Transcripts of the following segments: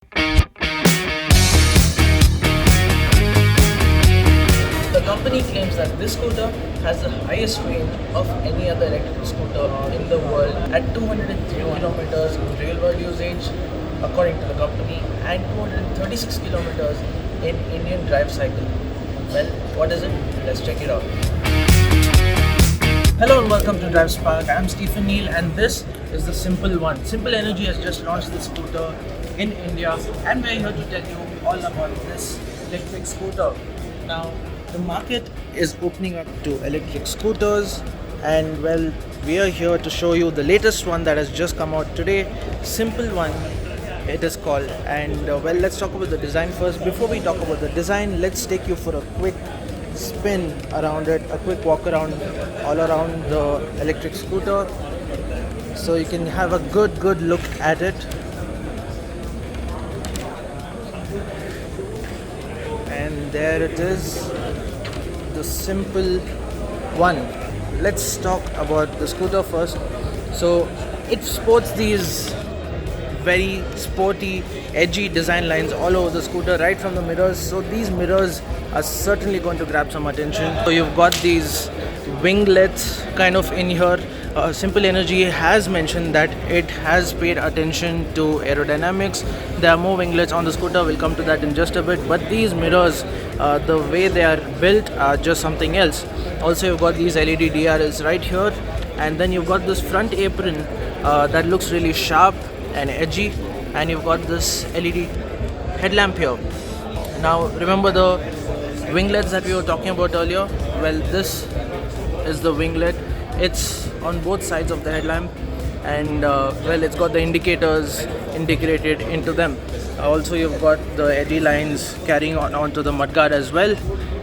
The company claims that this scooter has the highest range of any other electric scooter in the world at 203 kilometers in real world usage, according to the company, and 236 kilometers in Indian drive cycle. Well, what is it? Let's check it out. Hello and welcome to DriveSpark. I'm Stephen Neal and this is the Simple One. Simple Energy has just launched the scooter in India and we're here to tell you all about this electric scooter. Now, the market is opening up to electric scooters and well, we are here to show you the latest one that has just come out today, Simple One it is called. And well, let's talk about the design first. Before we talk about the design, let's take you for a quick spin around it, a quick walk around all around the electric scooter so you can have a good look at it. And there it is, the Simple One. Let's talk about the scooter first. So it sports these very sporty, edgy design lines all over the scooter, right from the mirrors. So these mirrors are certainly going to grab some attention. So you've got these winglets kind of in here. Simple Energy has mentioned that it has paid attention to aerodynamics. There are more winglets on the scooter, we'll come to that in just a bit, but these mirrors, the way they are built are just something else. Also you've got these LED DRLs right here, and then you've got this front apron that looks really sharp and edgy, and you've got this LED headlamp here. Now remember the winglets that we were talking about earlier? Well, this is the winglet. It's on both sides of the headlamp, and well, it's got the indicators integrated into them. Also you've got the LED lines carrying on onto the mudguard as well,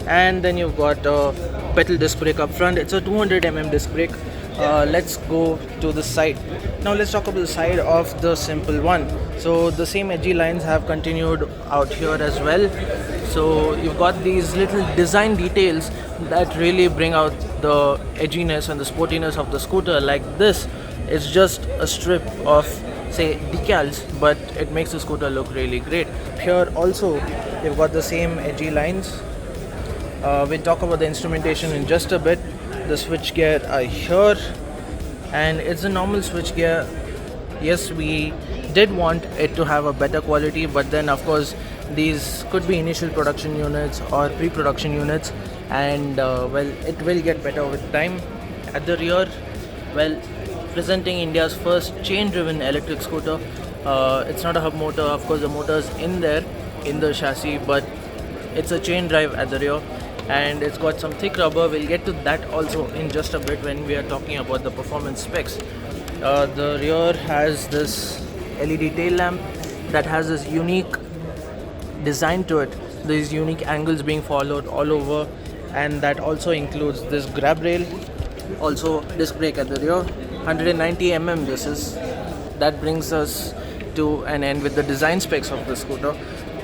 and then you've got a pedal disc brake up front. It's a 200mm disc brake. Let's go to the side. Now let's talk about the side of the Simple One. So the same edgy lines have continued out here as well. So you've got these little design details that really bring out the edginess and the sportiness of the scooter. Like this, it's just a strip of say decals, but it makes the scooter look really great. Here also you've got the same edgy lines. We'll talk about the instrumentation in just a bit. The switch gear are here, and it's a normal switch gear. Yes, we did want it to have a better quality, but then of course these could be initial production units or pre-production units, and well, it will get better with time. At the rear, well, presenting India's first chain-driven electric scooter. It's not a hub motor, of course the motor's in there in the chassis, but it's a chain drive at the rear, and it's got some thick rubber. We'll get to that also in just a bit when we are talking about the performance specs. The rear has this LED tail lamp that has this unique design to it, these unique angles being followed all over, and that also includes this grab rail. Also disc brake at the rear, 190mm this is. That brings us to an end with the design specs of the scooter.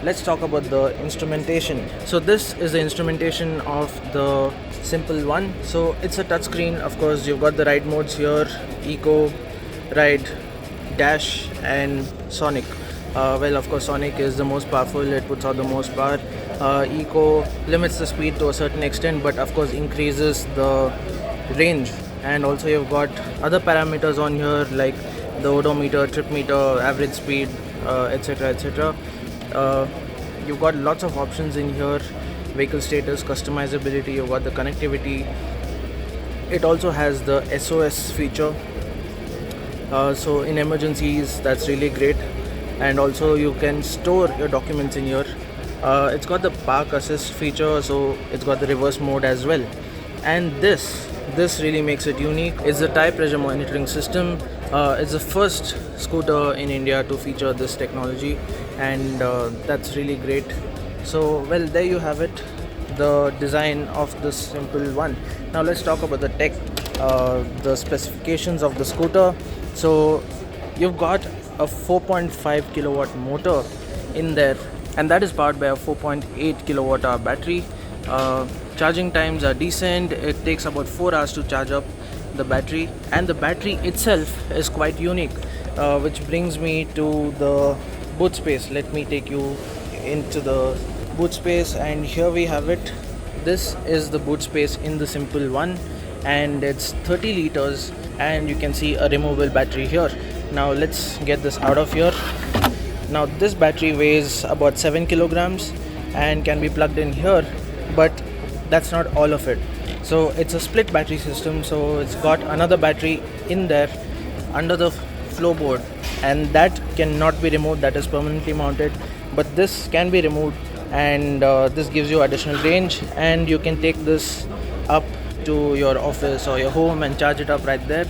Let's talk about the instrumentation. So this is the instrumentation of the Simple One. So it's a touchscreen. Of course you've got the ride modes here: Eco, Ride, Dash and Sonic. Well, of course Sonic is the most powerful, it puts out the most power. Eco limits the speed to a certain extent, but of course increases the range. And also you've got other parameters on here like the odometer, trip meter, average speed, etc, etc. You've got lots of options in here: vehicle status, customizability, you've got the connectivity. It also has the SOS feature, so in emergencies that's really great. And also you can store your documents in here. It's got the park assist feature, so it's got the reverse mode as well. And this really makes it unique. It's the tire pressure monitoring system. It's the first scooter in India to feature this technology, and that's really great. So well, there you have it, the design of the Simple One. Now let's talk about the tech, the specifications of the scooter. So you've got a 4.5 kilowatt motor in there, and that is powered by a 4.8 kilowatt hour battery. Charging times are decent. It takes about 4 hours to charge up the battery, and the battery itself is quite unique, which brings me to the boot space. Let me take you into the boot space, and here we have it. This is the boot space in the simple one, and it's 30 liters, and you can see a removable battery here. Now let's get this out of here. Now this battery weighs about 7 kilograms and can be plugged in here, but that's not all of it. So it's a split battery system, so it's got another battery in there under the floorboard, and that cannot be removed, that is permanently mounted, but this can be removed, and this gives you additional range, and you can take this up to your office or your home and charge it up right there,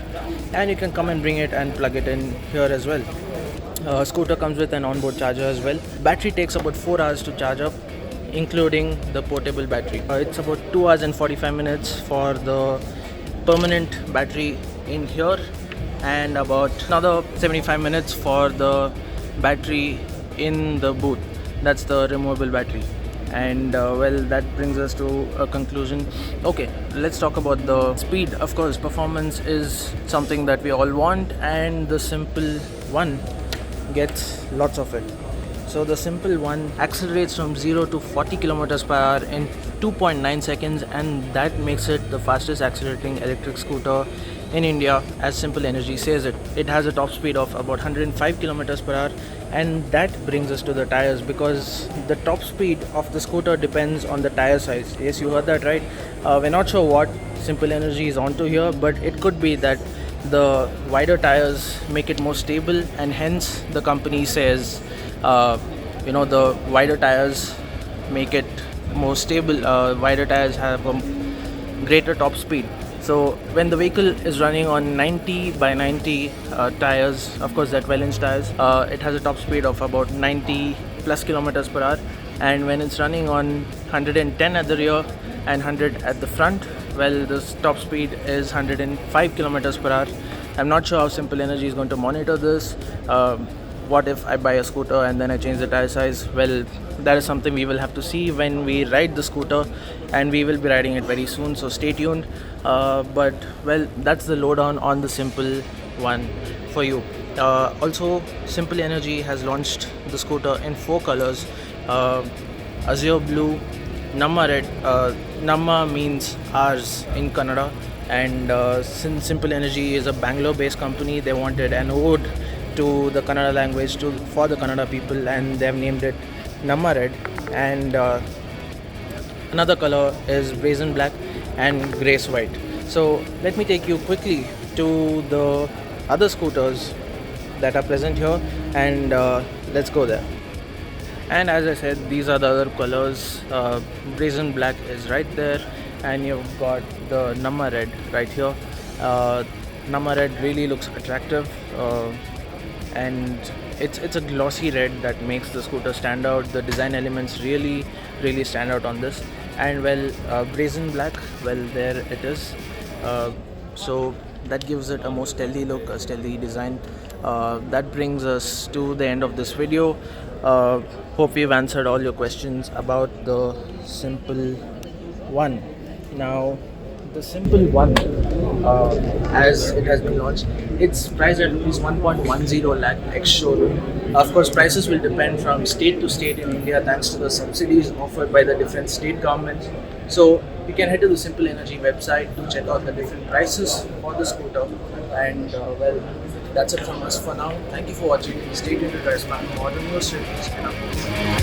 and you can come and bring it and plug it in here as well. Scooter comes with an onboard charger as well. Battery takes about 4 hours to charge up, including the portable battery. It's about 2 hours and 45 minutes for the permanent battery in here, and about another 75 minutes for the battery in the boot. That's the removable battery. And well, that brings us to a conclusion. Okay, let's talk about the speed. Of course, performance is something that we all want, and the simple one gets lots of it. So the simple one accelerates from 0 to 40 kilometers per hour in 2.9 seconds, and that makes it the fastest accelerating electric scooter in India, as Simple Energy says it. It has a top speed of about 105 kilometers per hour, and that brings us to the tires, because the top speed of the scooter depends on the tire size. Yes, you heard that right. We're not sure what Simple Energy is onto here, but it could be that the wider tires make it more stable, and hence the company says the wider tires make it more stable. Wider tires have a greater top speed. So when the vehicle is running on 90 by 90 tires, of course that 12-inch tires, it has a top speed of about 90 plus kilometers per hour, and when it's running on 110 at the rear and 100 at the front, well, the top speed is 105 kilometers per hour. I'm not sure how Simple Energy is going to monitor this. What if I buy a scooter and then I change the tire size? Well, that is something we will have to see when we ride the scooter, and we will be riding it very soon, so stay tuned. But well, that's the lowdown on the Simple one for you. Also, Simple Energy has launched the scooter in 4 colors: azure blue, Namma red. Namma means ours in Kannada, and since Simple Energy is a Bangalore-based company, they wanted an ode to the Kannada language for the Kannada people, and they have named it Namma red. And another color is brazen black and grace white. So let me take you quickly to the other scooters that are present here, and let's go there. And as I said, these are the other colors. Brazen black is right there, and you've got the Namma red right here. Namma red really looks attractive, and it's a glossy red that makes the scooter stand out. The design elements really stand out on this. And well, brazen black, well, there it is. So that gives it a more stealthy look, a stealthy design. That brings us to the end of this video. Hope we've answered all your questions about the Simple one. Now, the Simple one, as it has been launched, it's priced at rupees 1.10 lakh ex-showroom. Of course, prices will depend from state to state in India thanks to the subsidies offered by the different state governments. So you can head to the Simple Energy website to check out the different prices for the scooter. And well, that's it from us for now. Thank you for watching. Stay tuned to DriveSpark for more news, reviews and updates.